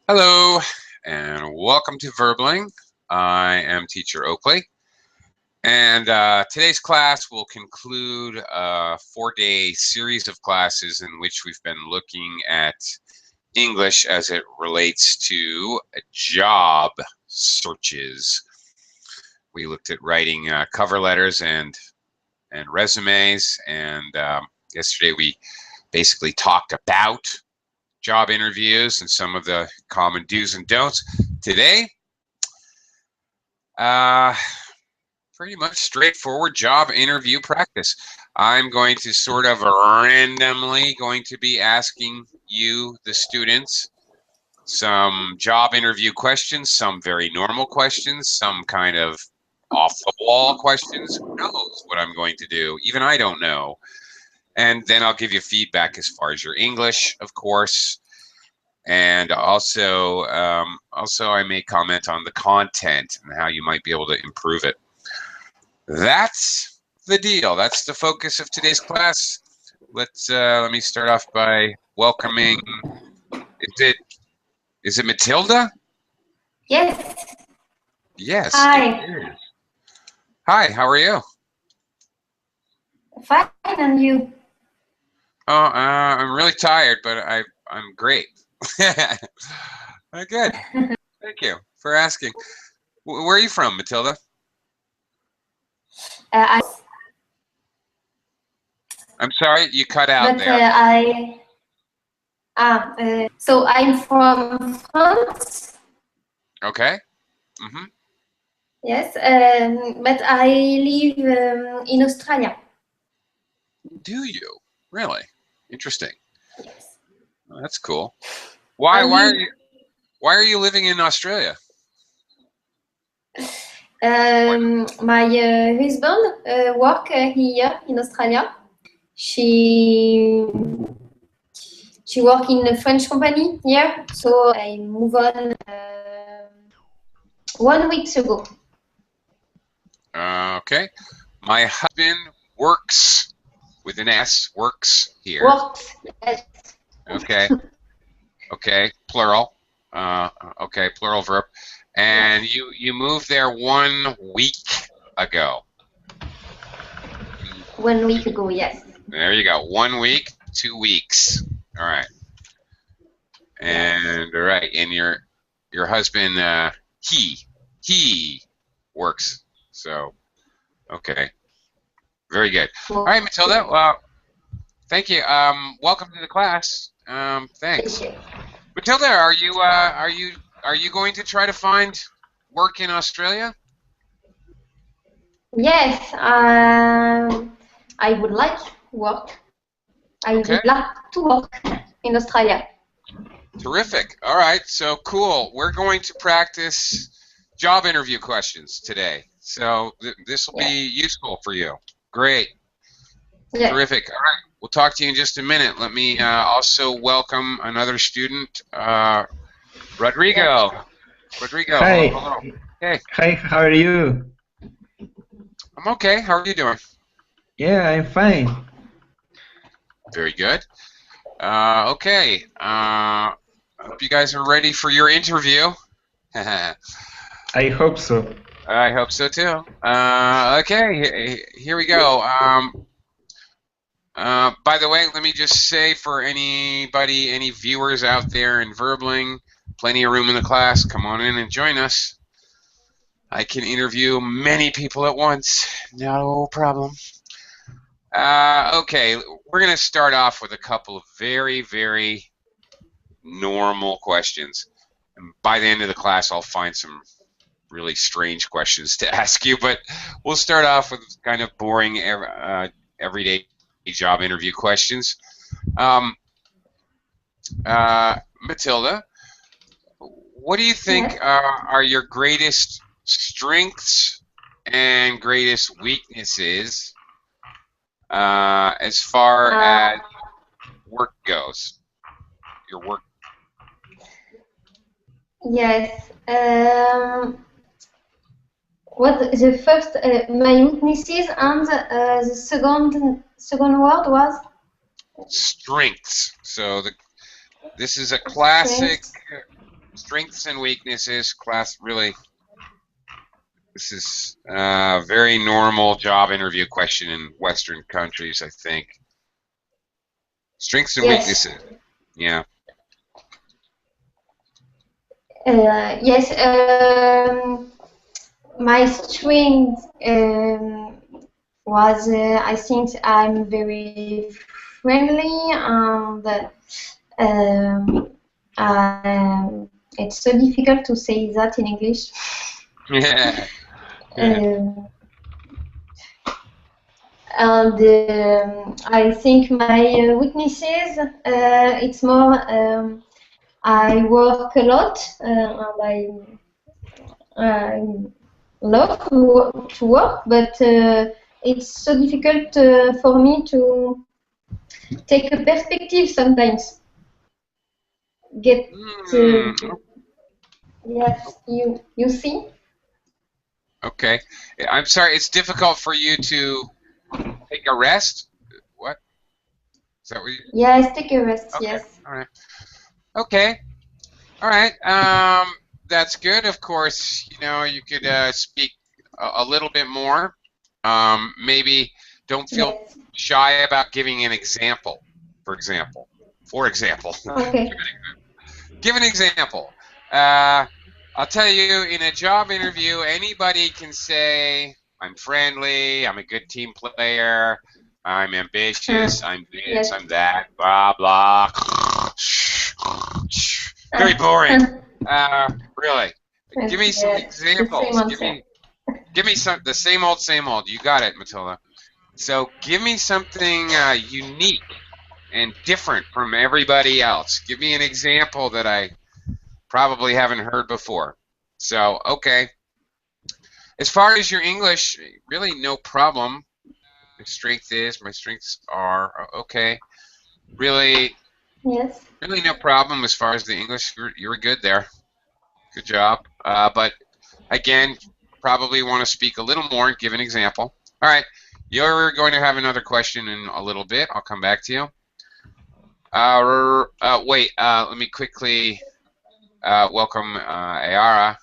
Hello, and welcome to Verbling. I am Teacher Oakley, and today's class will conclude a 4-day series of classes in which we've been looking at English as it relates to job searches. We looked at writing cover letters and resumes, and yesterday we basically talked about job interviews and some of the common do's and don'ts. Today, pretty much straightforward job interview practice. I'm going to sort of randomly going to be asking you, the students, some job interview questions, some very normal questions, some kind of off the wall questions. Who knows what I'm going to do? Even I don't know. And then I'll give you feedback as far as your English, of course. And also I may comment on the content and how you might be able to improve it. That's the deal. That's the focus of today's class. Let me start off by welcoming. Is it Matilda? Yes. Yes. Hi. Hi. How are you? Fine, and you? Oh, I'm really tired, but I'm great. Good. Thank you for asking. Where are you from, Matilda? I'm sorry, you cut out there. So I'm from France. Okay. Mm-hmm. Yes, but I live in Australia. Do you? Really? Interesting. Yes. Oh, that's cool. Why are you living in Australia? My husband work here in Australia. She work in a French company here, so I move on 1 week ago. Okay. My husband works with an S. Works here. Works. Yes. Okay. Okay. Plural. Okay. Plural verb. And you moved there 1 week ago. 1 week ago, yes. There you go. 1 week, 2 weeks. All right. And all right. And your husband, he works. So, okay. Very good. All right, Matilda. Well, thank you. Welcome to the class. Thanks. Matilda, are you going to try to find work in Australia? Yes, I would like work. I would like to work in Australia. Terrific. All right, so cool. We're going to practice job interview questions today. So this will be useful for you. Great. Yeah. Terrific. All right, we'll talk to you in just a minute. Let me also welcome another student, Rodrigo. Yeah. Rodrigo. Hi. Hello. Hey. Hi, how are you? I'm okay. How are you doing? Yeah, I'm fine. Very good. Okay. I hope you guys are ready for your interview. I hope so. I hope so too. Okay, here we go. By the way, let me just say for anybody, any viewers out there in Verbling, plenty of room in the class. Come on in and join us. I can interview many people at once. No problem. Okay, we're going to start off with a couple of very, very normal questions. And by the end of the class, I'll find some really strange questions to ask you, but we'll start off with kind of boring, everyday job interview questions. Matilda, what do you think are your greatest strengths and greatest weaknesses as far as work goes? Your work. Yes. What the first my weaknesses and the second word was strengths. So this is a classic strengths and weaknesses class. Really, this is a very normal job interview question in Western countries, I think. Strengths and weaknesses. Yeah. Yes. My strength was I think I'm very friendly and it's so difficult to say that in English. Yeah. And I think my weaknesses, it's more I work a lot and I love to work, but it's so difficult for me to take a perspective sometimes. Yes, you see? Okay. I'm sorry, it's difficult for you to take a rest? What? Is that what you... Yes, take a rest, okay. Yes. All right. Okay. All right. That's good. Of course, you know, you could speak a little bit more. Maybe don't feel shy about giving an example, for example. Okay. Give an example. I'll tell you, in a job interview, anybody can say, I'm friendly, I'm a good team player, I'm ambitious, I'm this, I'm that, blah, blah. Very boring. Really. Give me some examples. Give me some, the same old, same old. You got it, Matilda. So give me something unique and different from everybody else. Give me an example that I probably haven't heard before. So, okay. As far as your English, really no problem. My strengths are, okay. Really, really no problem as far as the English. You were good there. Good job. But again, probably want to speak a little more and give an example. All right. You're going to have another question in a little bit. I'll come back to you. Wait, let me quickly welcome Ayara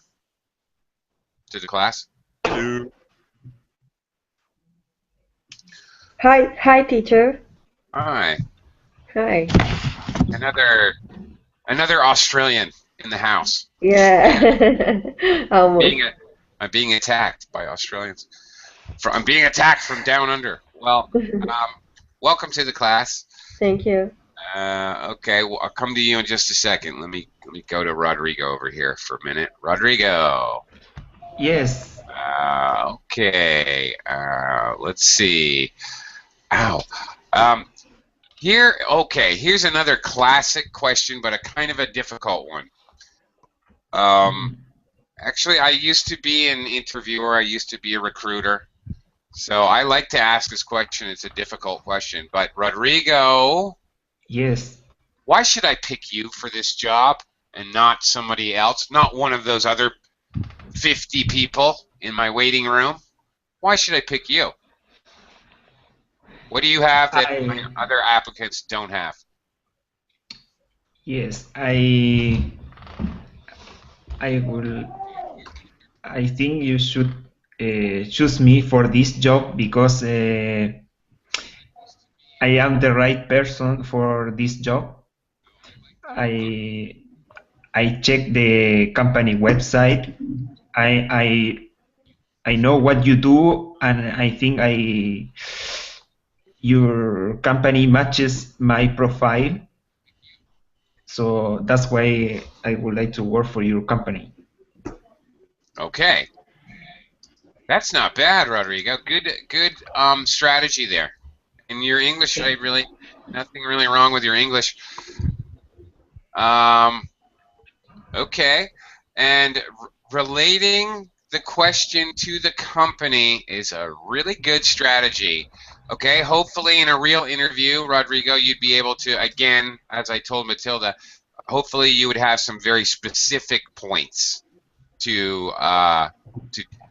to the class. Hello. Hi, teacher. Hi. Hi. Another Australian in the house. Yeah. Almost. I'm being attacked by Australians. I'm being attacked from down under. Well, welcome to the class. Thank you. Okay, well, I'll come to you in just a second. Let me go to Rodrigo over here for a minute. Rodrigo. Yes. Okay. Let's see. Ow. Here's another classic question, but a kind of a difficult one. Actually, I used to be an interviewer. I used to be a recruiter. So I like to ask this question. It's a difficult question. But Rodrigo. Yes. Why should I pick you for this job and not somebody else? Not one of those other 50 people in my waiting room? Why should I pick you? What do you have that other applicants don't have? Yes, I think you should choose me for this job because I am the right person for this job. I checked the company website. I know what you do, and I think your company matches my profile. So that's why I would like to work for your company. Okay. That's not bad, Rodrigo. Good strategy there. In your English, nothing really wrong with your English. Okay. And relating the question to the company is a really good strategy. Okay, hopefully in a real interview, Rodrigo, you'd be able to, again, as I told Matilda, hopefully you would have some very specific points to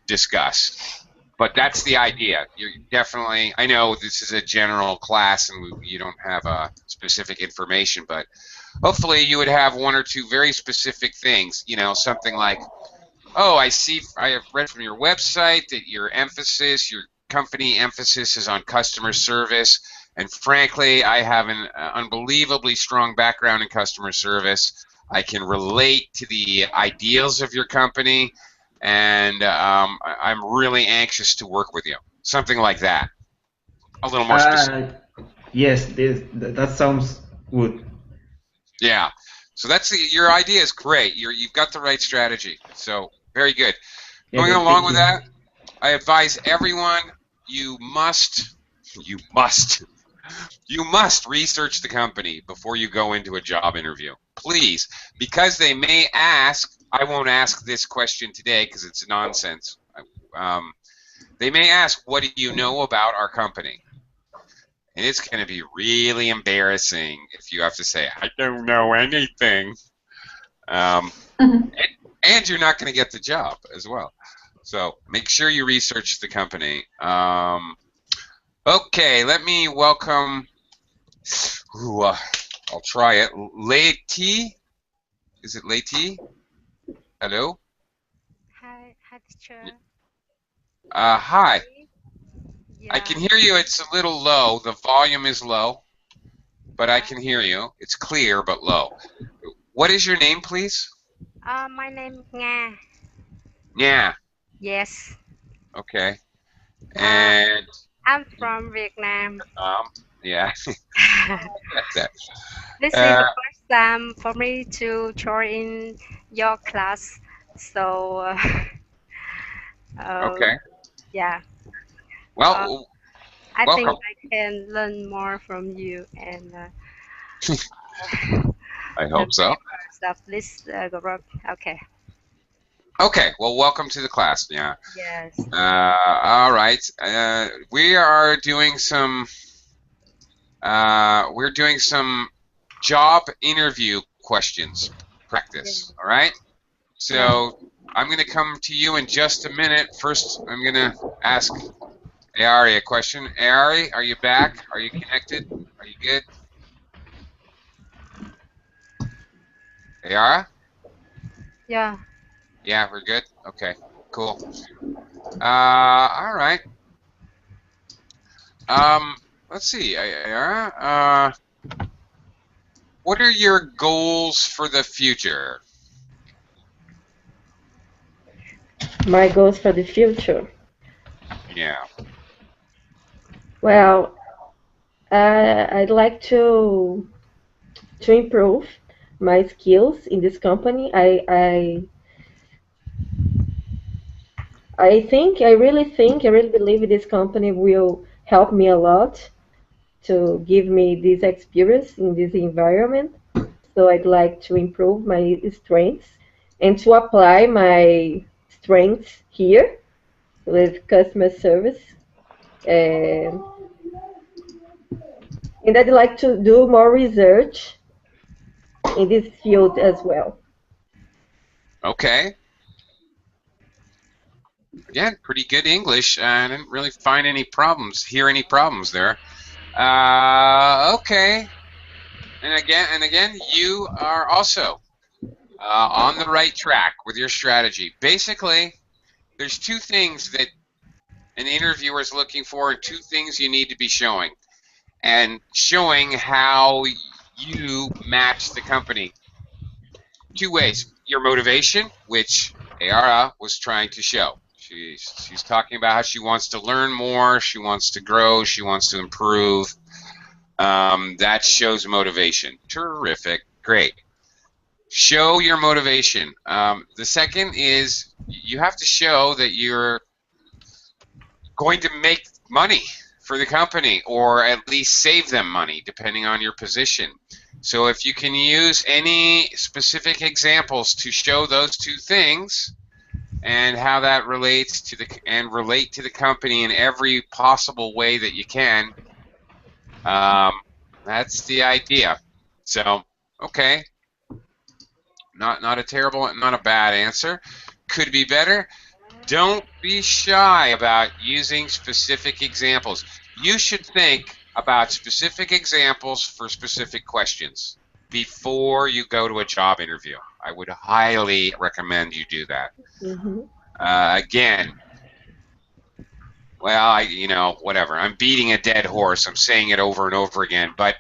discuss. but that's the idea. You're definitely, I know this is a general class and you don't have specific information, but hopefully you would have one or two very specific things, you know, something like, oh, I have read from your website that your company emphasis is on customer service, and frankly, I have an unbelievably strong background in customer service. I can relate to the ideals of your company, and I'm really anxious to work with you. Something like that. A little more specific. Yes, that sounds good. Yeah. So your idea is great. You've got the right strategy. So very good. Going along with that, I advise everyone you must research the company before you go into a job interview. Please, because they may ask. I won't ask this question today because it's nonsense. They may ask, "What do you know about our company?" And it's going to be really embarrassing if you have to say, "I don't know anything," and you're not going to get the job as well. So make sure you research the company. Okay, let me welcome. I'll try it. Leti, is it Leti? Hello. Hi, teacher. Hi. Yeah. I can hear you. It's a little low. The volume is low, but I can hear you. It's clear but low. What is your name, please? My name Nga. Yeah. Yes. Okay. And I'm from Vietnam. yeah. This is the first time for me to join your class, so Okay. yeah. Well, I welcome. think I can learn more from you, and I hope so. Of this group. Okay. Okay. Well, welcome to the class. Yeah. Yes. All right. We are doing some. We're doing some job interview questions practice. Yeah. All right. So I'm going to come to you in just a minute. First, I'm going to ask Ayari a question. Ayari, are you back? Are you connected? Are you good? Ayara? Yeah. Yeah, we're good? Okay, cool. All right. Let's see, Ayara. What are your goals for the future? My goals for the future. Yeah. Well, I'd like to improve my skills in this company. I really believe this company will help me a lot to give me this experience in this environment. So I'd like to improve my strengths and to apply my strengths here with customer service. And, and I'd like to do more research in this field as well. Okay. Again, pretty good English. I didn't really find any problems, hear any problems there. Okay. And again, you are also on the right track with your strategy. Basically, there's two things that an interviewer is looking for and two things you need to be showing. And showing how you match the company. Two ways. Your motivation, which Ayara was trying to show. She's talking about how she wants to learn more, she wants to grow, she wants to improve. That shows motivation. Terrific. Great. Show your motivation. The second is you have to show that you're going to make money for the company, or at least save them money, depending on your position. So if you can use any specific examples to show those two things and how that relates to relate to the company in every possible way that you can, that's the idea. So, okay, not a terrible, not a bad answer. Could be better. Don't be shy about using specific examples. You should think about specific examples for specific questions before you go to a job interview. I would highly recommend you do that. Mm-hmm. Again, well, whatever. I'm beating a dead horse. I'm saying it over and over again. But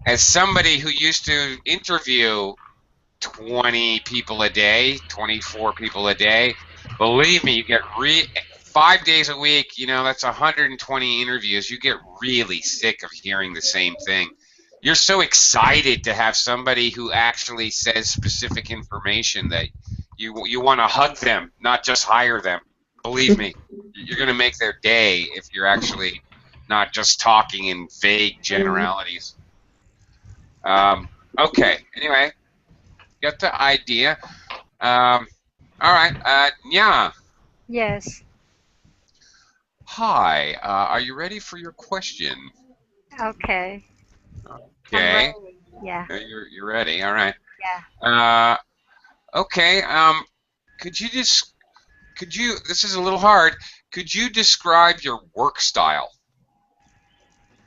as somebody who used to interview 20 people a day, 24 people a day, believe me, you get 5 days a week, that's 120 interviews. You get really sick of hearing the same thing. You're so excited to have somebody who actually says specific information that you want to hug them, not just hire them. Believe me, you're going to make their day if you're actually not just talking in vague generalities. Okay, anyway, got the idea. All right, Nya. Yes. Hi, are you ready for your question? Okay. Okay. Yeah. You're ready. All right. Yeah. Okay. This is a little hard. Could you describe your work style?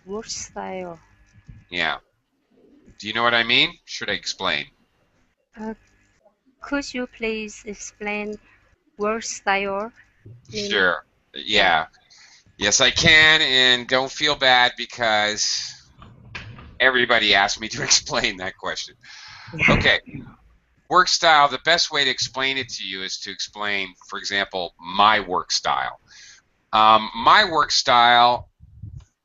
Work style. Yeah. Do you know what I mean? Should I explain? Could you please explain work style? Sure. Yeah. Yes, I can, and don't feel bad because everybody asked me to explain that question. Okay. Work style, the best way to explain it to you is to explain, for example, my work style. My work style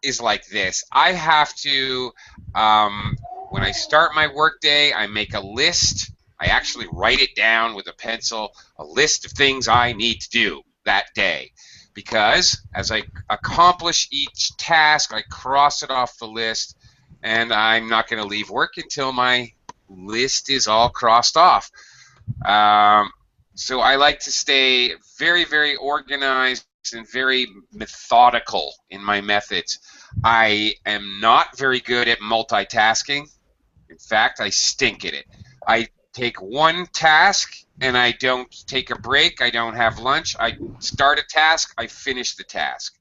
is like this. I have to, when I start my work day, I make a list. I actually write it down with a pencil, a list of things I need to do that day. Because as I accomplish each task, I cross it off the list, and I'm not going to leave work until my list is all crossed off. So I like to stay very, very organized and very methodical in my methods. I am not very good at multitasking. In fact, I stink at it. I take one task and I don't take a break. I don't have lunch. I start a task, I finish the task.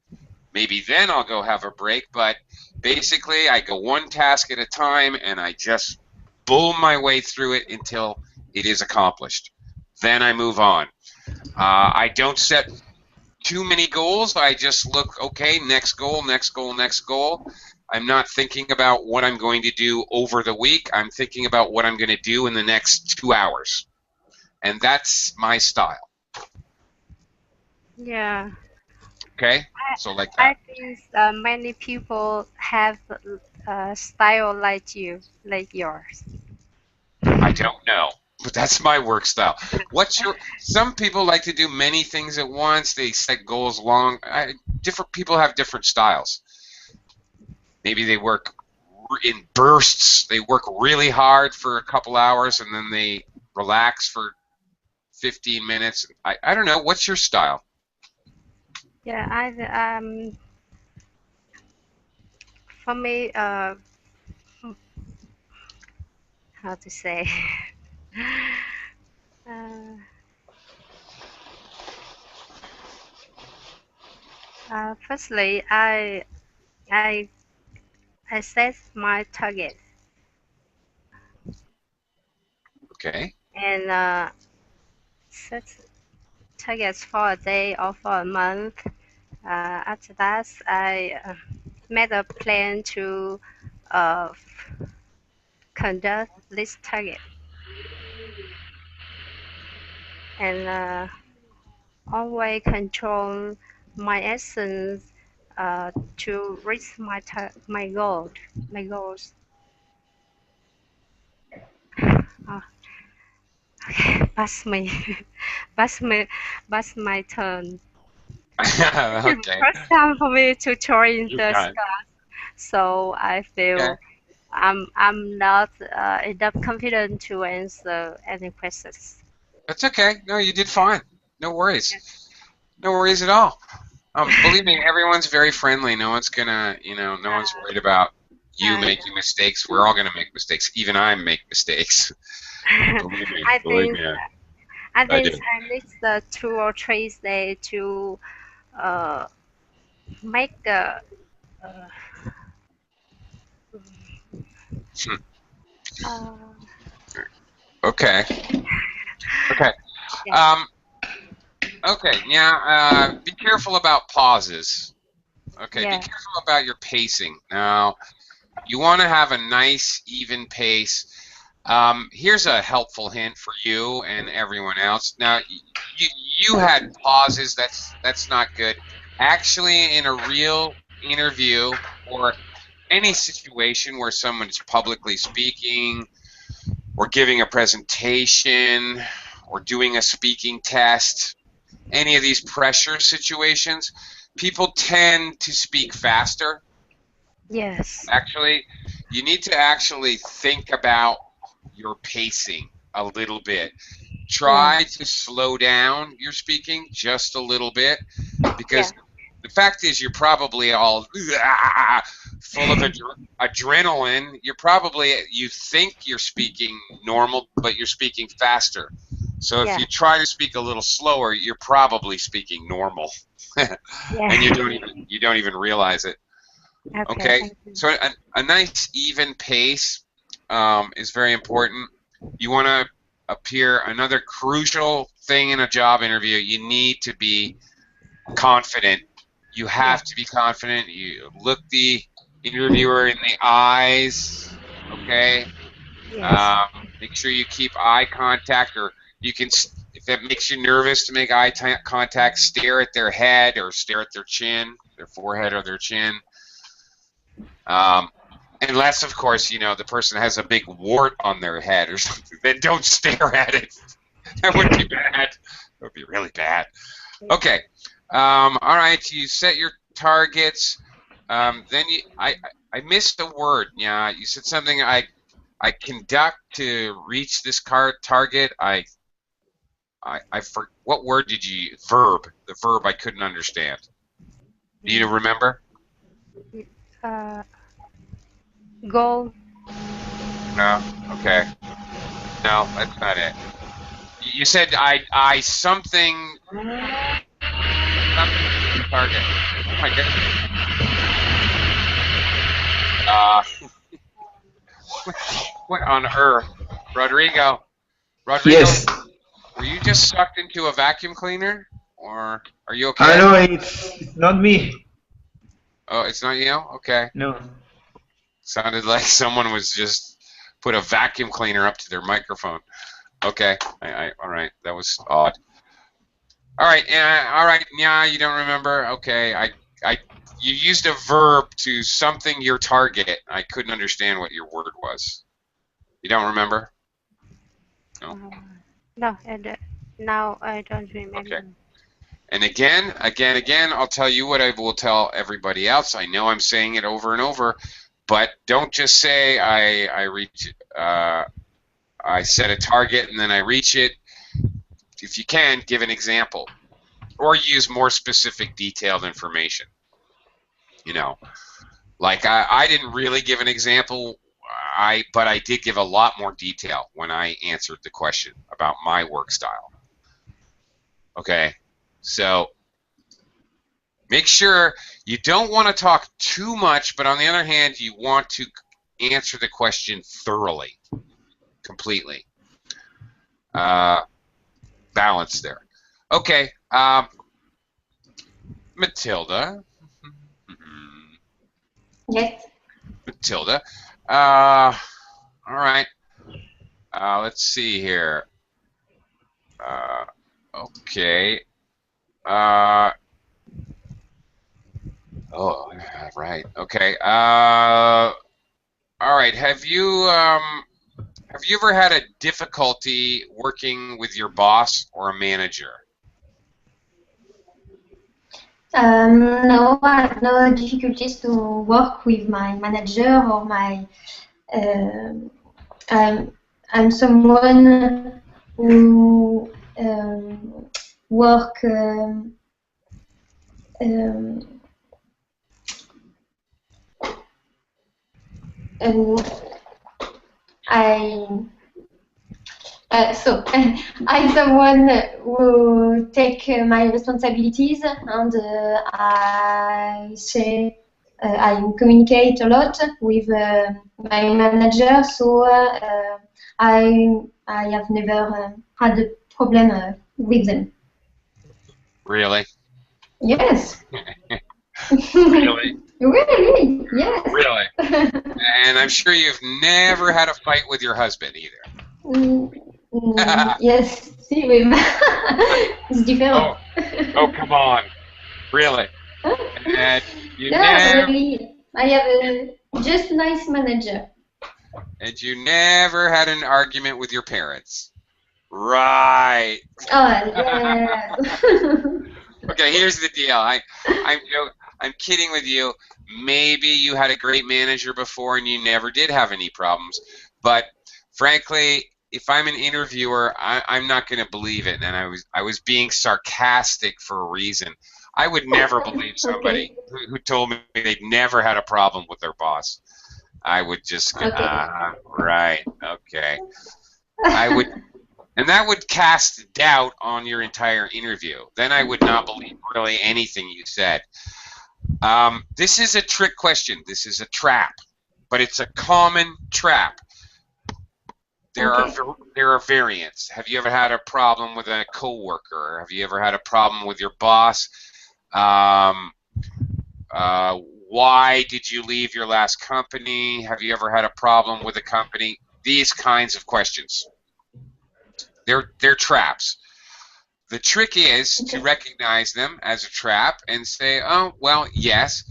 Maybe then I'll go have a break, but basically I go one task at a time and I just bull my way through it until it is accomplished. Then I move on. I don't set too many goals. I just look, okay, next goal, next goal, next goal. I'm not thinking about what I'm going to do over the week. I'm thinking about what I'm going to do in the next 2 hours. And that's my style. Yeah. Okay? So like that. I think many people have a style like yours. I don't know, but that's my work style. Some people like to do many things at once. They set goals long. Different people have different styles. Maybe they work in bursts. They work really hard for a couple hours and then they relax for 15 minutes. I don't know. What's your style? Yeah, for me, how to say? Firstly, I set my target Okay. and set targets for a day or for a month. After that, I made a plan to conduct this target and always control my actions to reach my goals. Okay, that's my turn. Okay. First time for me to join You the got it. class, so I feel Okay. I'm not enough confident to answer any questions. That's okay. No, you did fine. No worries. No worries at all. Believe me, everyone's very friendly. No one's gonna, no one's worried about you making mistakes. We're all gonna make mistakes. Even I make mistakes. Believe me. I Believe think me. I I do. think I need the 2 or 3 days to uh, make a Hmm. uh, Okay. Okay. yeah, Um, okay. Yeah. Be careful about pauses. Okay. Be yeah, careful about your pacing. Now, you want to have a nice, even pace. Here's a helpful hint for you and everyone else. Now, you had pauses. That's not good. Actually, in a real interview or any situation where someone is publicly speaking or giving a presentation or doing a speaking test, any of these pressure situations, people tend to speak faster. yes, Actually, you need to actually think about your pacing a little bit. yeah, Try to slow down your speaking just a little bit yeah, because the fact is you're probably all full of adrenaline. You think you're speaking normal, but you're speaking faster. So if yeah, you try to speak a little slower, you're probably speaking normal, and yeah. you don't even realize it. Okay, Okay, thank you. so a nice even pace is very important. You want to appear. Another crucial thing in a job interview, you need to be confident. You Yeah, have to be confident. You look the interviewer in the eyes. Okay. yes, Make sure you keep eye contact, or you can, if that makes you nervous to make eye contact, stare at their head or stare at their chin, their forehead or their chin. Unless, of course, the person has a big wart on their head or something, then don't stare at it. That would be bad. That would be really bad. Okay. All right. You set your targets. Then I missed a word. Yeah, you said something. I conduct to reach this target. What word did you? Verb. The verb I couldn't understand. Do you remember? uh, go, No. Okay. No, that's not it. You said I something target. Oh my goodness. What on earth, Rodrigo? Rodrigo, Yes. were you just sucked into a vacuum cleaner, or are you I okay? know it's not me. Oh, it's not you. Okay. No. Sounded like someone was just put a vacuum cleaner up to their microphone. Okay. All right. That was odd. All right. All right. Yeah, you don't remember. Okay. You used a verb to something your target. I couldn't understand what your word was. You don't remember? No. no, and now I don't Okay. remember. And again, I'll tell you what I will tell everybody else. I know I'm saying it over and over, but don't just say I set a target and then I reach it. If you can, give an example or use more specific, detailed information. Like I didn't really give an example, but I did give a lot more detail when I answered the question about my work style. Okay, so make sure you don't want to talk too much, but on the other hand, you want to answer the question thoroughly, completely. Balance there. Okay, Matilda. Yes. Matilda. All right. Let's see here. Okay. Oh, right. Okay. All right. Have you ever had a difficulty working with your boss or a manager? No, I have no difficulties to work with my manager or my. I'm someone who work. Um, I So I'm someone who take my responsibilities, and I communicate a lot with my manager. So I have never had a problem with them. Really? Yes. Really? Really? Yes. Really? And I'm sure you've never had a fight with your husband either. Yes, see, it's different. Oh, come on. Really? And you Yeah, never, really. I have a just nice manager. and you never had an argument with your parents. Right. Oh, yeah. Okay, here's the deal. I'm kidding with you. Maybe you had a great manager before and you never did have any problems. But frankly, if I'm an interviewer, I'm not going to believe it. And I was being sarcastic for a reason. I would never believe somebody who told me they'd never had a problem with their boss. I would just go, right, okay. I would. And that would cast doubt on your entire interview. Then I would not believe really anything you said. This is a trick question. This is a trap, but it's a common trap. There are variants. Have you ever had a problem with a coworker? Have you ever had a problem with your boss? Why did you leave your last company? Have you ever had a problem with a company? These kinds of questions. They're traps. The trick is to recognize them as a trap and say, oh, well, yes.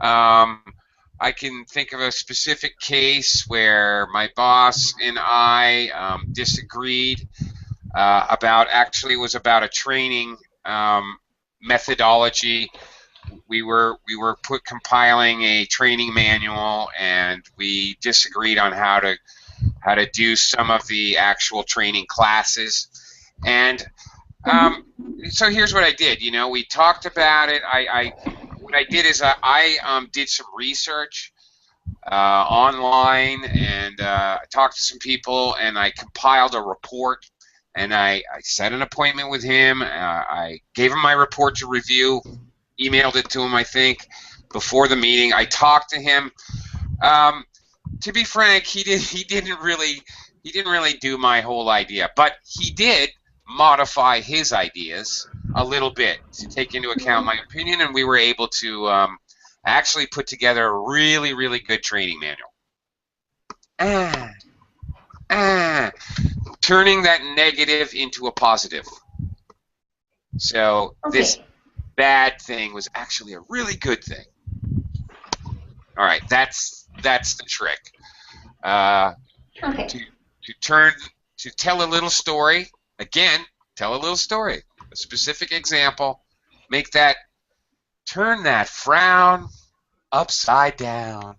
I can think of a specific case where my boss and I disagreed actually it was about a training methodology. We were compiling a training manual, and we disagreed on how to do some of the actual training classes. And so here's what I did. You know, we talked about it. What I did is I did some research online, and talked to some people, and I compiled a report, and I set an appointment with him. I gave him my report to review, emailed it to him, I think, before the meeting. I talked to him. To be frank, he didn't really do my whole idea, but he did modify his ideas a little bit to take into account my opinion, and we were able to actually put together a really, really good training manual. Turning that negative into a positive. So this bad thing was actually a really good thing. All right, that's the trick. To tell a little story. Again, tell a little story. A specific example. Turn that frown upside down.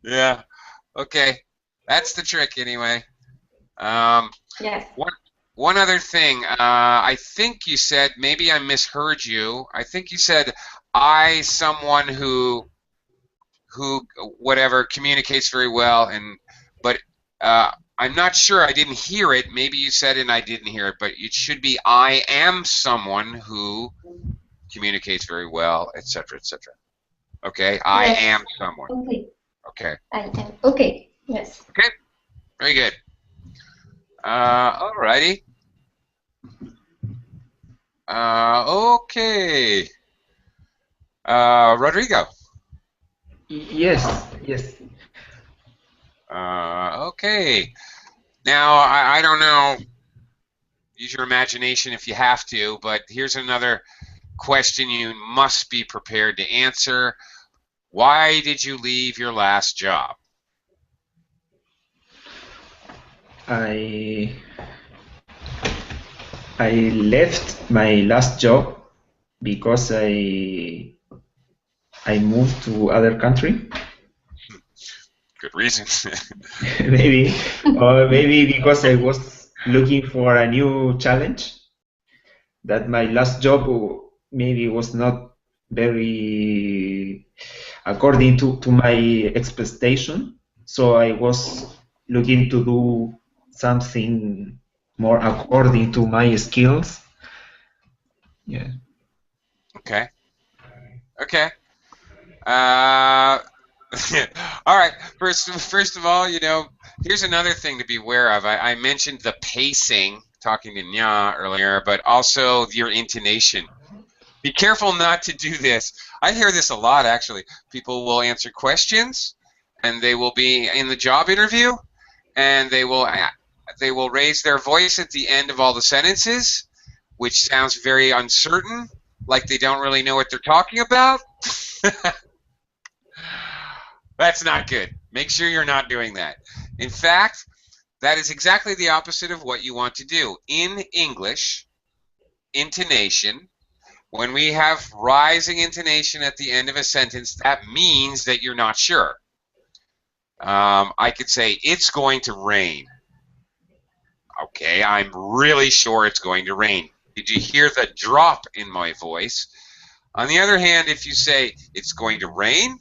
Yeah. Okay. That's the trick anyway. Yes. One other thing. I think you said, maybe I misheard you. I think you said someone who whatever communicates very well, but I'm not sure. I didn't hear it. Maybe you said it and I didn't hear it, but it should be I am someone who communicates very well, etc., etc. Okay, yes. I am someone. Okay. Okay. I am. Okay. Yes. Okay. Very good. Alrighty. Okay. Rodrigo. Yes. Okay. Now, I don't know, use your imagination if you have to, but here's another question you must be prepared to answer. Why did you leave your last job? I left my last job because I moved to other country. Good reason. Maybe, or maybe because I was looking for a new challenge. That my last job maybe was not very according to my expectation. So I was looking to do something more according to my skills. Yeah. Okay. Okay. All right. First of all, you know, here's another thing to be aware of. I mentioned the pacing, talking to Nya earlier, but also your intonation. Be careful not to do this. I hear this a lot, actually. People will answer questions, and they will be in the job interview, and they will raise their voice at the end of all the sentences, which sounds very uncertain, like they don't really know what they're talking about. That's not good. Make sure you're not doing that. In fact, that is exactly the opposite of what you want to do. In English, intonation, when we have rising intonation at the end of a sentence, that means that you're not sure. I could say, it's going to rain. Okay, I'm really sure it's going to rain. Did you hear the drop in my voice? On the other hand, if you say, it's going to rain,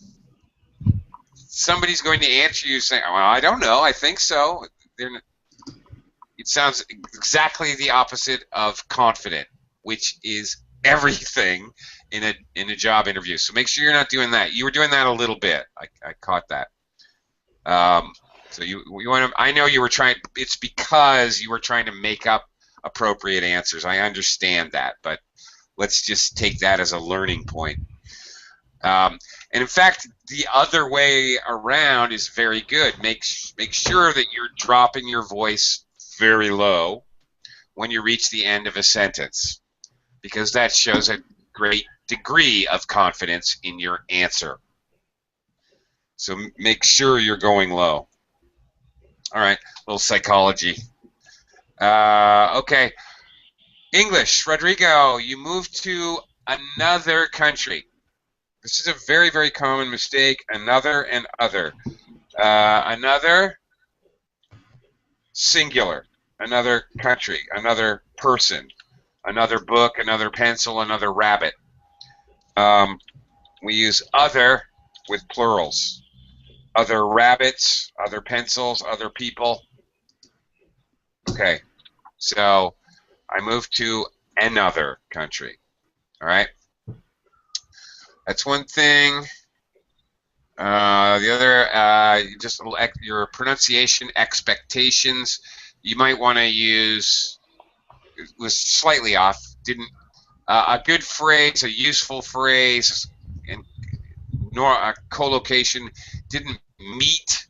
somebody's going to answer you saying, well, I don't know, I think so. It sounds exactly the opposite of confident, which is everything in a job interview. So make sure you're not doing that. You were doing that a little bit. I caught that. So you want to, I know you were trying, it's because you were trying to make up appropriate answers. I understand that, but let's just take that as a learning point. And in fact, the other way around is very good. Make sure that you're dropping your voice very low when you reach the end of a sentence, because that shows a great degree of confidence in your answer. So make sure you're going low. All right, a little psychology. Okay, English. Rodrigo, you moved to another country. This is a very, very common mistake. Another and other. Another, singular. Another country. Another person. Another book. Another pencil. Another rabbit. We use other with plurals. Other rabbits. Other pencils. Other people. Okay. So I moved to another country. All right. That's one thing. The other, just your pronunciation expectations. You might want to use, was slightly off. Didn't a good phrase, a useful phrase, and nor a collocation didn't meet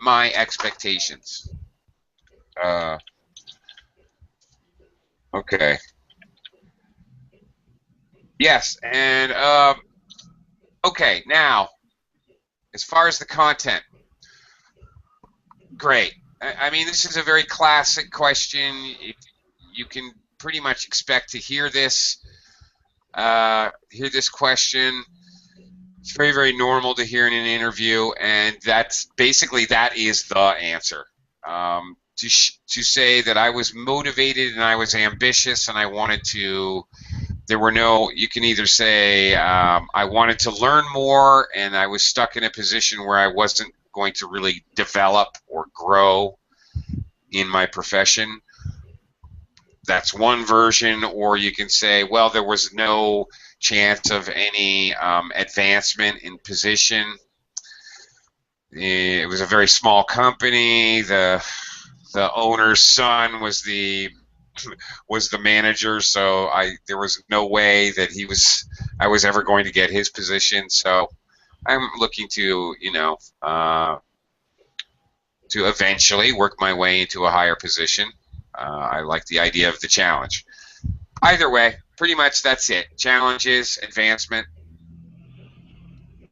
my expectations. Okay. Yes, and okay, now, as far as the content, great. I mean, this is a very classic question. You can pretty much expect to hear this question. It's very, very normal to hear in an interview, and that's basically that is the answer. To say that I was motivated and I was ambitious and I wanted to. There were no, you can either say I wanted to learn more and I was stuck in a position where I wasn't going to really develop or grow in my profession. That's one version. Or you can say, well, there was no chance of any advancement in position. It was a very small company. The owner's son was the manager, so there was no way that I was ever going to get his position. So I'm looking to, you know, to eventually work my way into a higher position. I like the idea of the challenge. Either way, pretty much that's it. Challenges, advancement.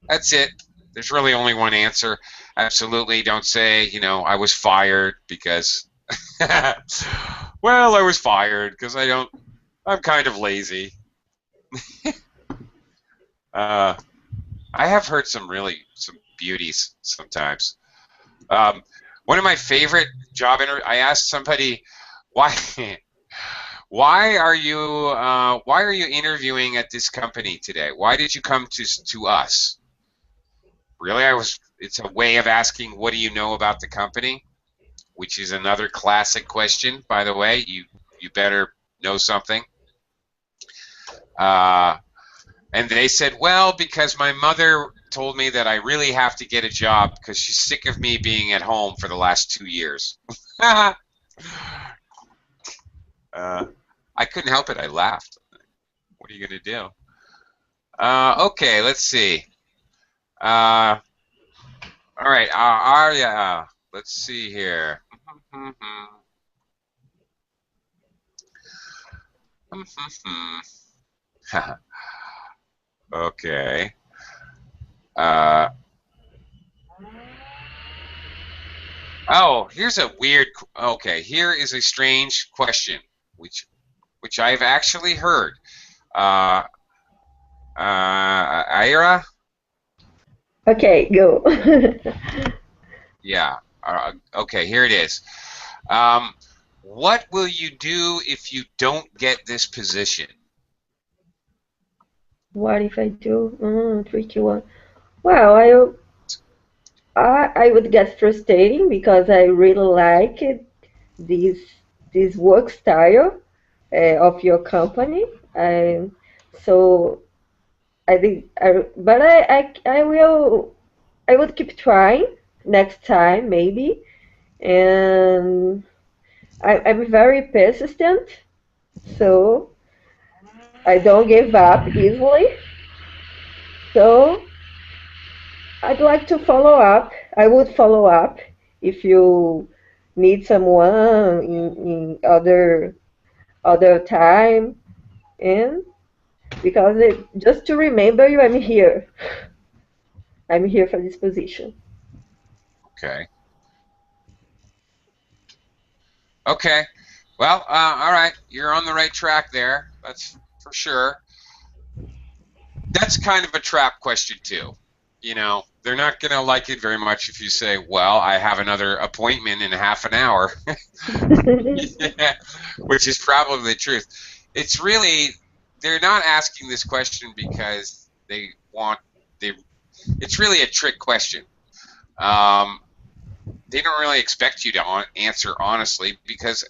That's it. There's really only one answer. Absolutely don't say, you know, I was fired because well, I was fired because I'm kind of lazy. I have heard some beauties sometimes. One of my favorite job interviews, I asked somebody, why are you interviewing at this company today? Why did you come to us? Really, it's a way of asking, what do you know about the company? which is another classic question, by the way. You better know something. And they said, well, because my mother told me that I really have to get a job because she's sick of me being at home for the last 2 years. I couldn't help it. I laughed. What are you going to do? Okay, let's see. All right, Arya, let's see here. Okay. Oh, here's a weird. Okay, here is a strange question, which I've actually heard. Ira? Okay, go. Yeah. Okay, here it is. What will you do if you don't get this position? What if I do? Tricky one. Well, I would get frustrating because I really like this work style of your company. So I think, but I would keep trying next time maybe, and I'm very persistent, so I don't give up easily. So I'd like to follow up. I would follow up if you need someone in other time, and because just to remember you, I'm here. I'm here for this position. Okay. Okay. Well, all right. You're on the right track there. That's for sure. That's kind of a trap question too. You know, they're not going to like it very much if you say, well, I have another appointment in half an hour. Yeah, which is probably the truth. It's really, they're not asking this question because it's really a trick question. They don't really expect you to answer honestly because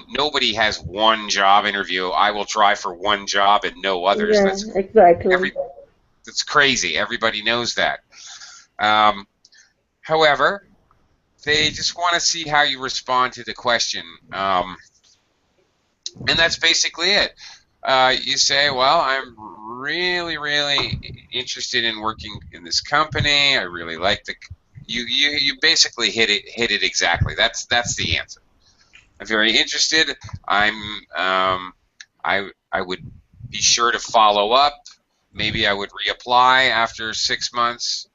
nobody has one job interview. I will try for one job and no others. Yeah, exactly. That's crazy. Everybody knows that. However, they just want to see how you respond to the question. And that's basically it. You say, well, I'm really, really interested in working in this company. I really like you basically hit it exactly. That's the answer. I'm very interested. I would be sure to follow up. Maybe I would reapply after 6 months.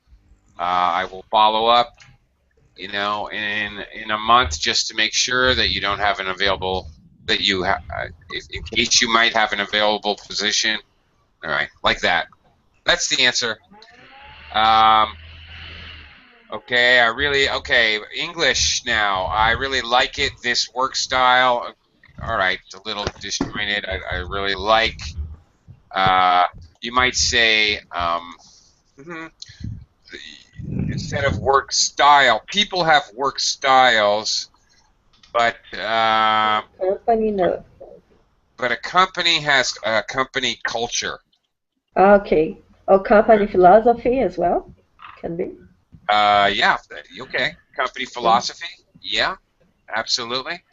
I will follow up, you know, in a month just to make sure that you don't have an available in case you might have an available position. All right, like that. That's the answer. Okay, English now. I really like it, this work style. All right, a little disjointed. I really like. You might say, instead of work style, people have work styles, but Company, no. But a company has a company culture. Okay. Or company philosophy as well? Can be. Yeah, okay. Company philosophy, yeah, absolutely.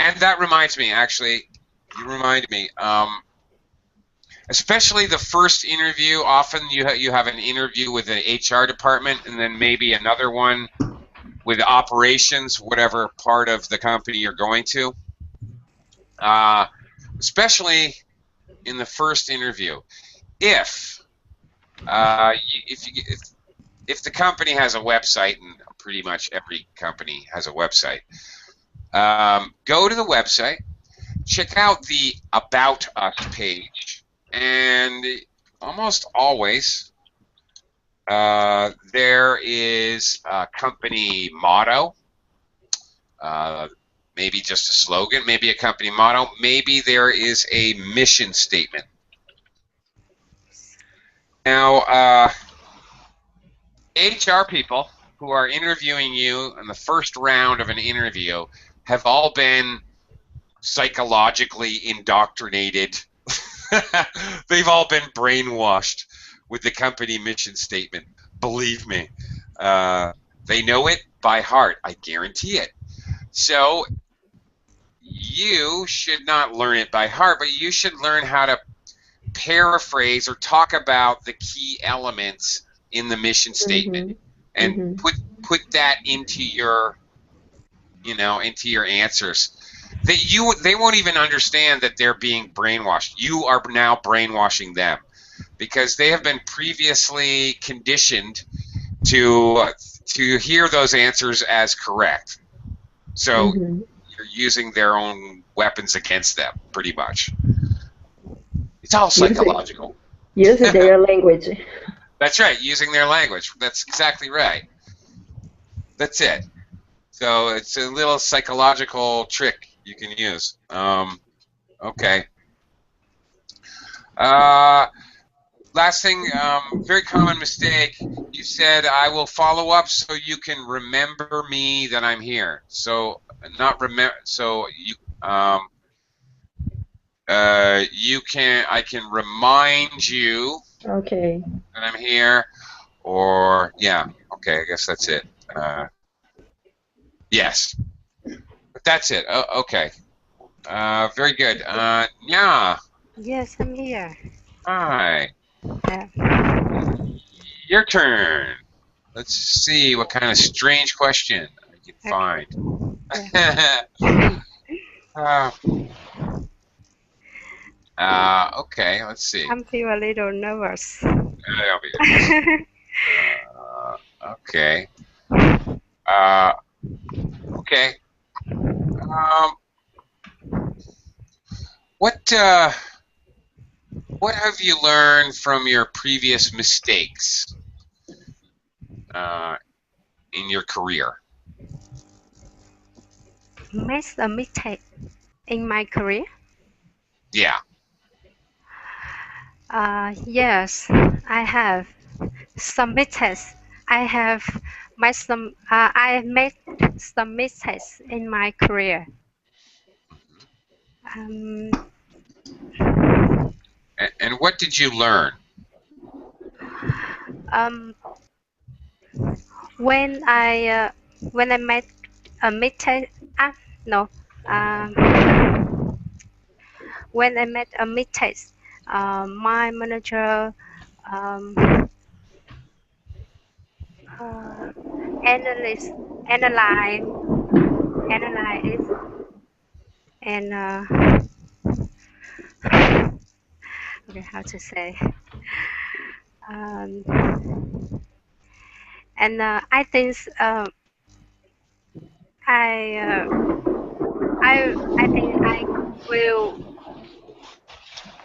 And that reminds me, actually, you reminded me, especially the first interview, often you have an interview with the HR department and then maybe another one with operations, whatever part of the company you're going to. Especially in the first interview. If the company has a website, and pretty much every company has a website, go to the website, check out the About Us page, and almost always there is a company motto, maybe just a slogan, maybe a company motto, maybe there is a mission statement. Now, HR people who are interviewing you in the first round of an interview have all been psychologically indoctrinated. They've all been brainwashed with the company mission statement. Believe me. They know it by heart. I guarantee it. So you should not learn it by heart, but you should learn how to paraphrase or talk about the key elements in the mission statement and put that into your into your answers. They won't even understand that they're being brainwashed. You are now brainwashing them because they have been previously conditioned to hear those answers as correct. So you're using their own weapons against them, pretty much. It's all psychological. Using their language. That's right, using their language. That's exactly right. That's it. So it's a little psychological trick you can use. Okay. Last thing, very common mistake. You said, I will follow up so you can remember me that I'm here. So not remember. So you I can remind you that I'm here, or yeah. Okay, I guess that's it. Yes, but that's it. Okay. Very good. Yeah. Yes, I'm here. Hi. Yeah. Your turn. Let's see what kind of strange question I can find. Okay, let's see. I'm feeling a little nervous. Okay. Okay. What have you learned from your previous mistakes in your career? Made a mistake in my career? Yeah. Yes, I have some mistakes. I have made some. I made some mistakes in my career. And what did you learn? When I made a mistake, when I made a mistake, my manager analyze it, and okay, how to say, and I think I think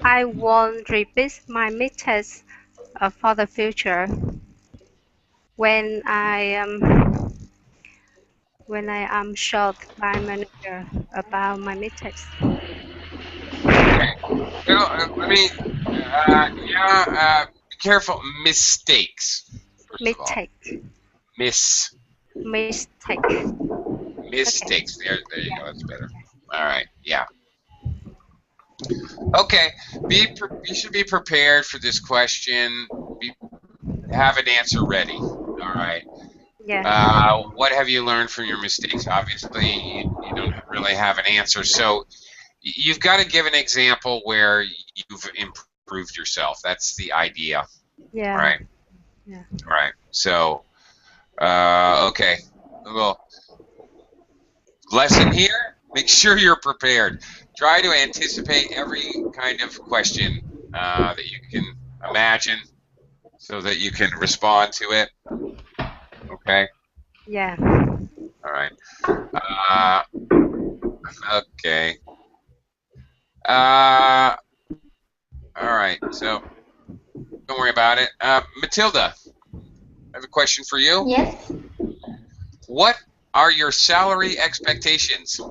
I won't repeat my mistakes for the future when I am shocked by manager about my mistakes. Okay. Let me. Be careful. Mistakes. Mistake. Mistake. Mistakes. Okay. There you go. That's better. All right. Yeah. Okay. You should be prepared for this question. Have an answer ready. All right. Yeah. What have you learned from your mistakes? Obviously, you don't really have an answer. So you've got to give an example where you've improved yourself. That's the idea. Yeah. All right. Yeah. All right. So, okay. Well, lesson here, make sure you're prepared. Try to anticipate every kind of question that you can imagine so that you can respond to it. Okay? Yeah. All right. Okay. All right. So, don't worry about it. Matilda, I have a question for you. Yes. What are your salary expectations?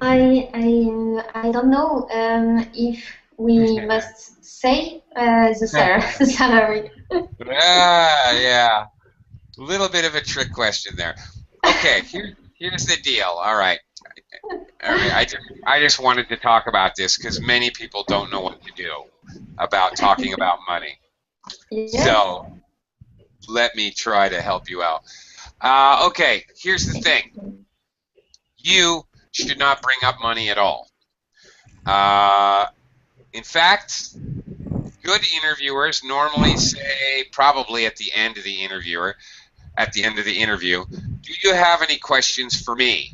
I don't know if we must say the salary. Yeah. A little bit of a trick question there. Okay, here's the deal. All right. I just wanted to talk about this because many people don't know what to do about talking about money. Yes. So let me try to help you out. Okay, here's the thing. You should not bring up money at all. In fact, good interviewers normally say, probably at the end of the interview, do you have any questions for me?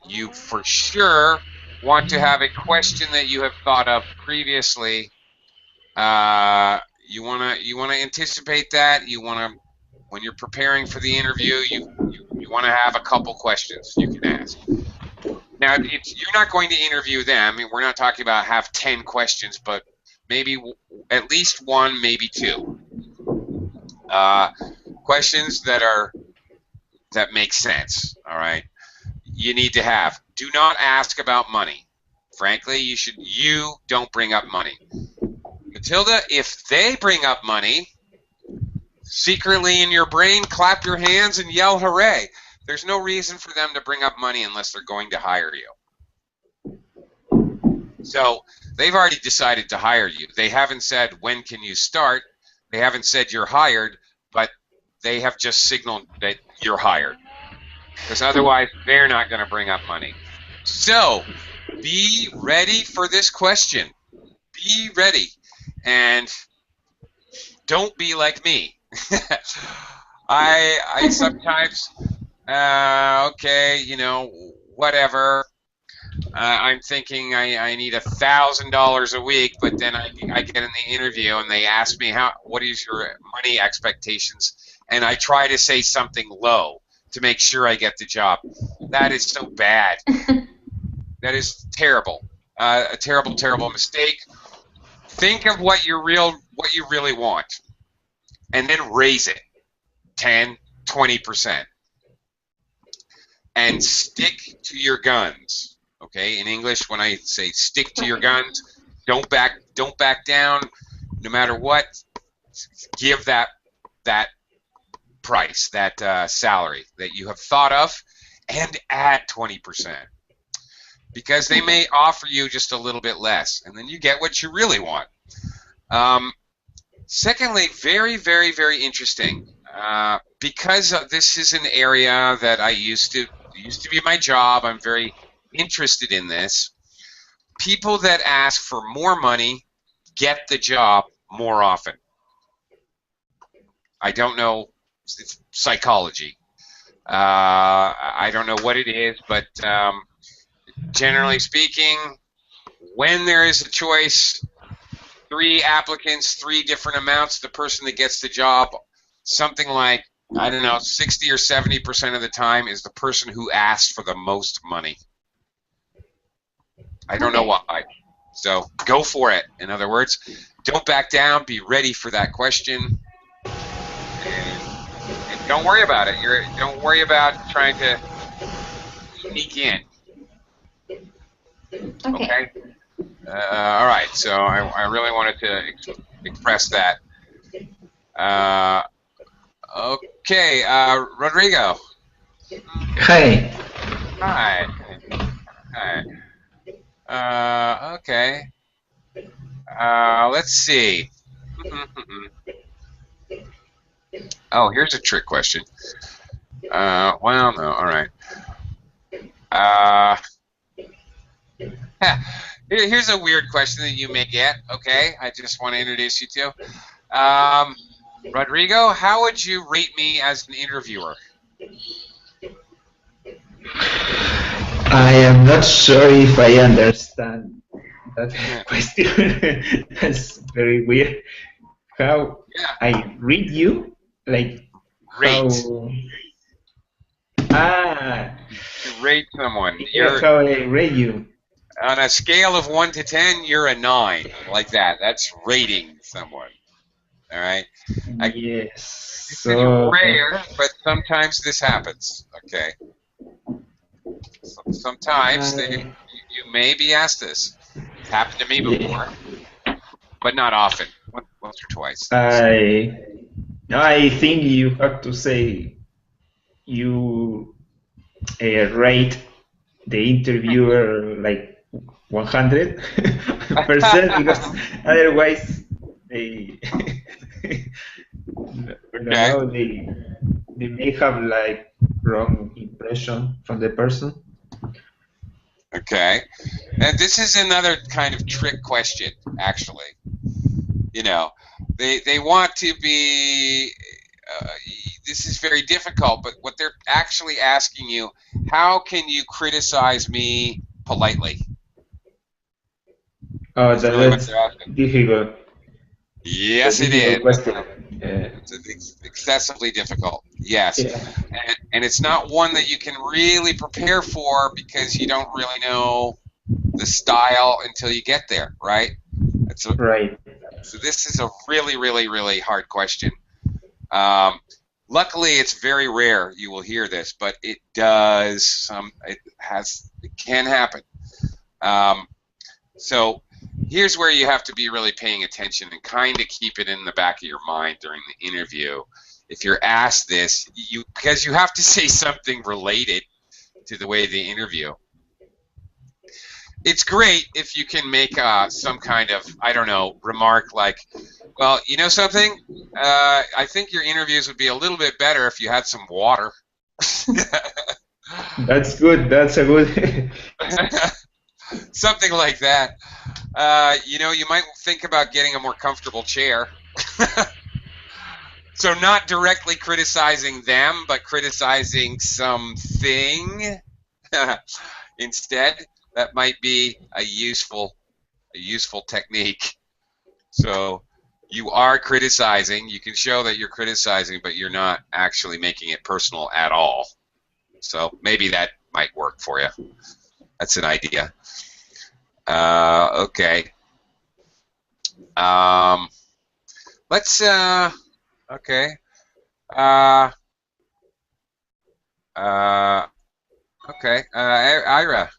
You for sure want to have a question that you have thought of previously. You wanna anticipate that. You wanna, when you're preparing for the interview, you want to have a couple questions you can ask. Now, you're not going to interview them. I mean, we're not talking about have 10 questions, but maybe at least one, maybe two. Questions that make sense. All right. You need to have. Do not ask about money. Frankly, you don't bring up money. Matilda, if they bring up money, secretly in your brain, clap your hands and yell hooray. There's no reason for them to bring up money unless they're going to hire you. So they've already decided to hire you. They haven't said, when can you start? They haven't said you're hired, but they have just signaled that you're hired. Because otherwise, they're not going to bring up money. So be ready for this question. Be ready. And don't be like me. I sometimes, okay, you know, whatever. I'm thinking I need $1,000 a week, but then I get in the interview and they ask me what is your money expectations, and I try to say something low to make sure I get the job. That is so bad. That is terrible. A terrible, terrible mistake. Think of what you really want, and then raise it 10, 20%, and stick to your guns. Okay, in English, when I say stick to your guns, don't back down, no matter what. Give that price, that salary that you have thought of, and add 20%, because they may offer you just a little bit less, and then you get what you really want. Secondly, very, very, very interesting, because this is an area that I used to be my job. I'm very interested in this. People that ask for more money get the job more often. I don't know, it's psychology. I don't know what it is, but generally speaking, when there is a choice, 3 applicants, 3 different amounts, the person that gets the job, something like, I don't know, 60 or 70% of the time is the person who asks for the most money. I don't know why. So go for it. In other words, don't back down. Be ready for that question. And don't worry about it. Don't worry about trying to sneak in. Okay? All right. So I really wanted to express that. Okay. Rodrigo. Hi. Hi. Okay. Let's see. Oh, here's a trick question. Well, no, all right. Here's a weird question that you may get, okay? I just want to introduce you to. Rodrigo, how would you rate me as an interviewer? I am not sure if I understand that question. That's very weird. How I read you? Like Rate. To rate someone. That's how I rate you. On a scale of 1 to 10, you're a 9. Like that. That's rating someone. All right? Yes. It's rare, but sometimes this happens. Okay. Sometimes you may be asked this. It's happened to me before, but not often. Once or twice. I think you have to say you rate the interviewer like 100% because otherwise they I don't know, they may have like wrong impression from the person. Okay, and this is another kind of trick question, actually. You know, they want to be. This is very difficult, but what they're actually asking you, how can you criticize me politely? Oh, That's really what that's they're asking. difficult. Yes, it Difficult is. question. It's excessively difficult. Yes, Yeah. and it's not one that you can really prepare for because you don't really know the style until you get there, right? Right. So this is a really, really, really hard question. Luckily, it's very rare you will hear this, but it does. It can happen. So here's where you have to be really paying attention and kind of keep it in the back of your mind during the interview. If you're asked this, because you have to say something related to the way they interview. It's great if you can make some kind of, I don't know, remark like, well, you know something? I think your interviews would be a little bit better if you had some water. That's good. That's a good. Something like that. You know, you might think about getting a more comfortable chair. So not directly criticizing them, but criticizing something instead. That might be a useful technique. So you are criticizing. You can show that you're criticizing, but you're not actually making it personal at all. So maybe that might work for you. That's an idea. Okay. Let's. Okay. Okay. Ira.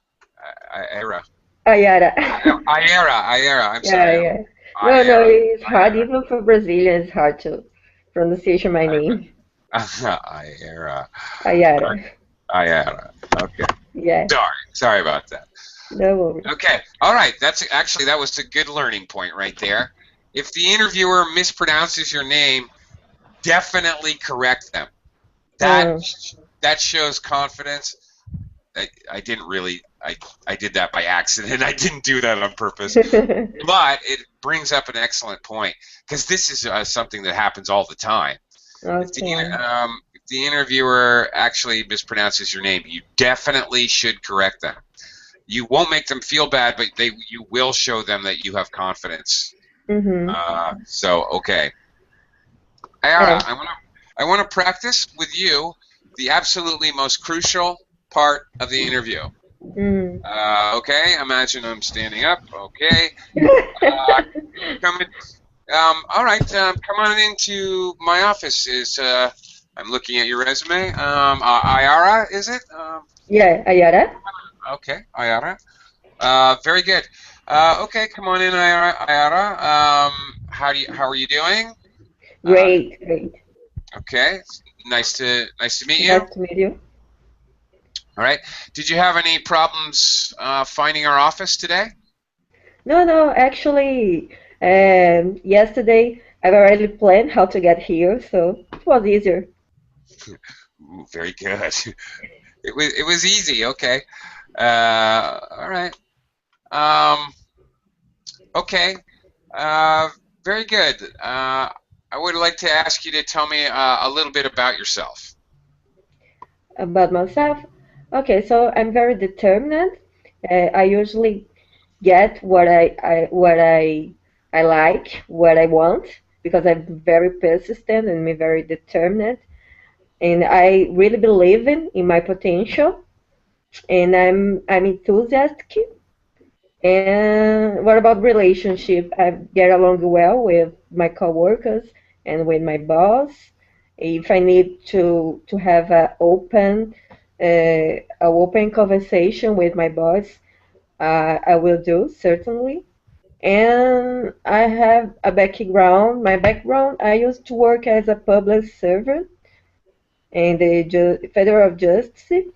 Ayara. Ayara. I'm sorry. Yeah. No, it's hard. Even for Brazilians, it's hard to pronunciation my name. Ayara. Ayara. Okay. Yeah. Sorry about that. No worries. Okay. All right. That was a good learning point right there. If the interviewer mispronounces your name, definitely correct them. That shows confidence. I didn't really. I did that by accident. I didn't do that on purpose. But it brings up an excellent point because this is something that happens all the time. Okay. If the interviewer actually mispronounces your name, you definitely should correct them. You won't make them feel bad, but you will show them that you have confidence. Mm-hmm. So okay. Ayara, I want to practice with you the absolutely most crucial part of the interview. Okay, imagine I'm standing up. Okay. All right, come on into my office. I'm looking at your resume. Ayara, is it? Yeah, Ayara. Okay, Ayara. Very good. Okay, come on in, Ayara. How are you doing? Great. Okay, nice to meet you. Nice to meet you. All right. Did you have any problems finding our office today? No. Actually, yesterday I've already planned how to get here, so it was easier. Ooh, very good. It was easy. Okay. All right. Okay. Very good. I would like to ask you to tell me a little bit about yourself. About myself? Okay, so I'm very determined. I usually get what I like, what I want, because I'm very persistent and I'm very determined. And I really believe in my potential. And I'm enthusiastic. And what about relationship? I get along well with my coworkers and with my boss. If I need to have an open an open conversation with my boss, I will do, certainly. And I have a background. My background, I used to work as a public servant in the Federal Justice,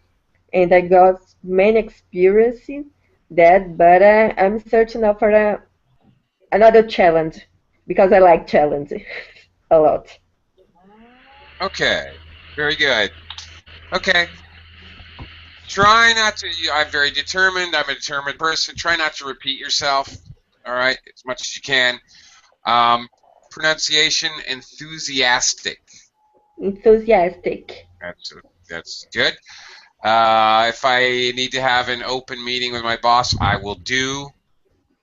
and I got many experiences that, but I'm searching out for another challenge because I like challenge a lot. Okay, very good. Okay. Try not to, I'm very determined, I'm a determined person. Try not to repeat yourself, all right, as much as you can. Pronunciation, enthusiastic. Enthusiastic. That's good. If I need to have an open meeting with my boss, I will do.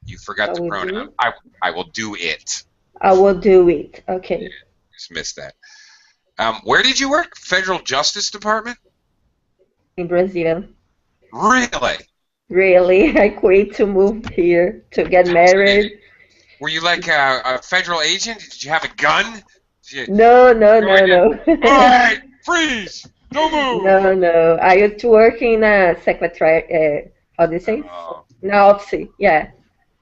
You forgot the pronoun. I will do it. I will do it. Okay. Yeah, just missed that. Where did you work? Federal Justice Department? In Brazil. Really? Really, I quit to move here to get married. Were you like a federal agent? Did you have a gun? No. All right, freeze! Don't move! No. I used to work in a secretary, how do you say? Oh. In office, yeah.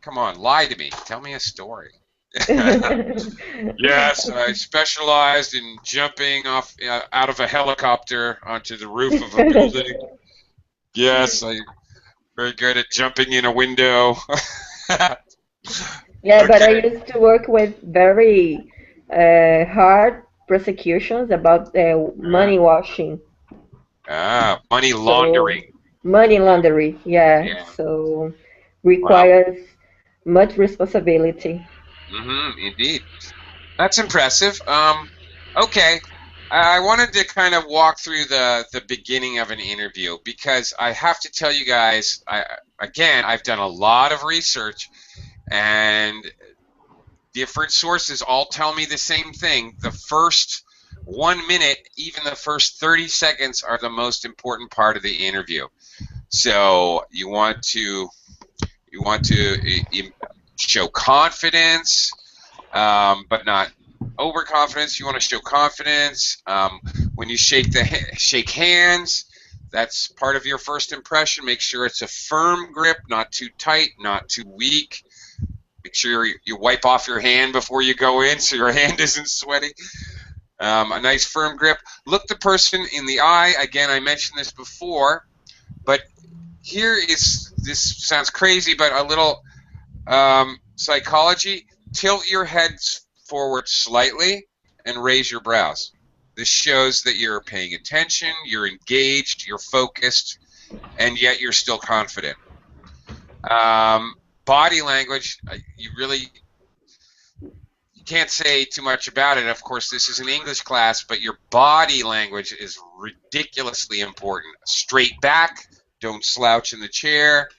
Come on, lie to me. Tell me a story. Yes, I specialized in jumping off out of a helicopter onto the roof of a building. Yes, I'm very good at jumping in a window. Yeah, okay. But I used to work with very hard prosecutions about money washing. Money laundering. So, money laundering, yeah. So requires much responsibility. Indeed. That's impressive. Okay. I wanted to kind of walk through the beginning of an interview because I have to tell you guys, I've done a lot of research and different sources all tell me the same thing. The first 1 minute, even the first 30 seconds are the most important part of the interview. So you want to show confidence, but not overconfidence. You want to show confidence. When you shake hands, that's part of your first impression. Make sure it's a firm grip, not too tight, not too weak. Make sure you wipe off your hand before you go in so your hand isn't sweaty. A nice firm grip. Look the person in the eye. Again, I mentioned this before, but this sounds crazy, but a little psychology. Tilt your heads forward slightly and raise your brows. This shows that you're paying attention, you're engaged, you're focused, and yet you're still confident. Body language, you can't say too much about it. Of course, this is an English class, but your body language is ridiculously important. Straight back, don't slouch in the chair,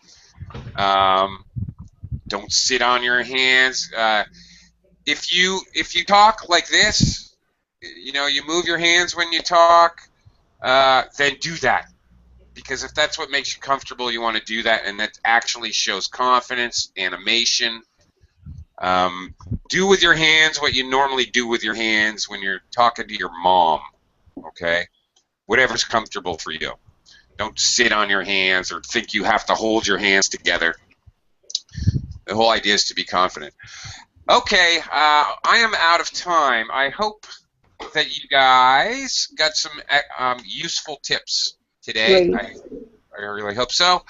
don't sit on your hands. If you talk like this, you move your hands when you talk, then do that. Because if that's what makes you comfortable, you want to do that, and that actually shows confidence, animation. Do with your hands what you normally do with your hands when you're talking to your mom, okay? Whatever's comfortable for you. Don't sit on your hands or think you have to hold your hands together. The whole idea is to be confident. Okay, I am out of time. I hope that you guys got some useful tips today. I really hope so.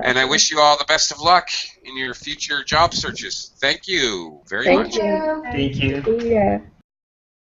And I wish you all the best of luck in your future job searches. Thank you very much. Thank you. Yeah.